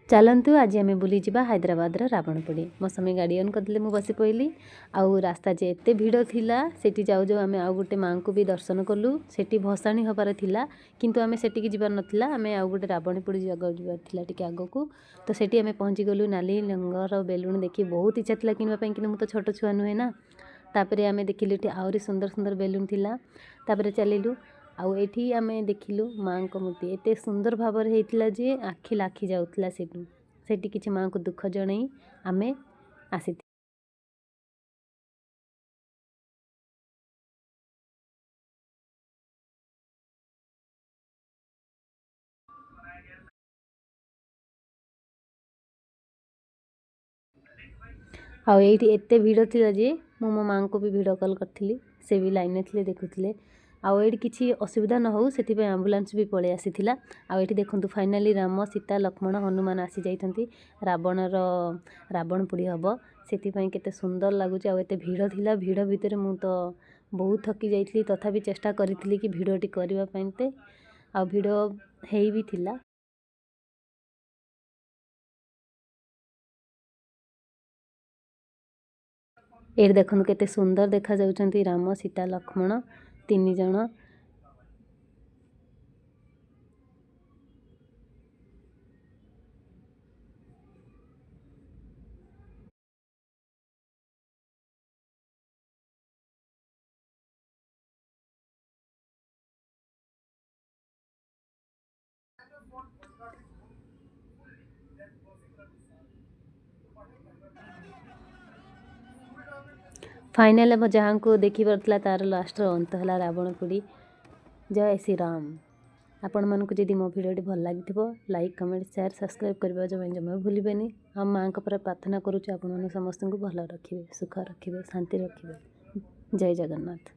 चलतु आज आम बुली जा हैदराबाद रावणपोड़ी मो स्वामी गाड़ी ऑन करदे मुझे बसी पड़ी आउ रास्ता जे एते भिड़ थिला सेठी जाऊ जाऊ आम आउ गोटे माँ को भी दर्शन कलु सेठी भसाणी हबार थिला किंतु आम सेठी जीवार नथिला आम आउ गोटे रावणपोड़ी जगह जीवार थिला टिके आगकू तो सेठी आम पहुँची गलु नाली रंगर बेलुन देखी बहुत इच्छा थिला किनबा पई कि मु तो छोट छुआ नुहे ना तापरे आम देखिलु एठी आउरी सुंदर सुंदर बेलुन थिला तापरे चलिलु आउ एठी आमे देखिलु माँ को मूर्ति एते सुंदर भाव होता जे आखि लाखि जाउतला सेठी किछि माँ को दुख जणई आमे आसी आउ एठी एते भिड़ थिला जे मो माँ को भी वीडियो कॉल करथिली से भी लाइन थे देखुले आउ एठी किछि असुविधा न हो सेति पे एम्बुलेंस भी पळे आसीथिला आउ एठी देखंतु फाइनली राम सीता लक्ष्मण हनुमान आसी जाइथंती रावण पोड़ी हबो सेति पई केते सुंदर लागुची आउ एते भिड़ थिला भिड़ भितर मु तो बहुत थकी जाइथली तथापि चेष्टा करिथिली कि भिडटी करबा पईते आउ भिड़ हेई भी थिला एठी देखंतु केते सुंदर देखा जाउछंती राम सीता लक्ष्मण तीन जण फाइनल अब जहाँ को देखी पार्ला तार लास्ट अंत है रावणपोड़ी। जय श्री राम। आपण मानक जदि मो भिडियोटी भल लगी लाइक कमेंट शेयर सब्सक्राइब करने जमा भूलें। हम माँ को प्रार्थना करुच्छे आपण समस्त को भल रखिए सुख रखिए शांति रखिए। जय जगन्नाथ।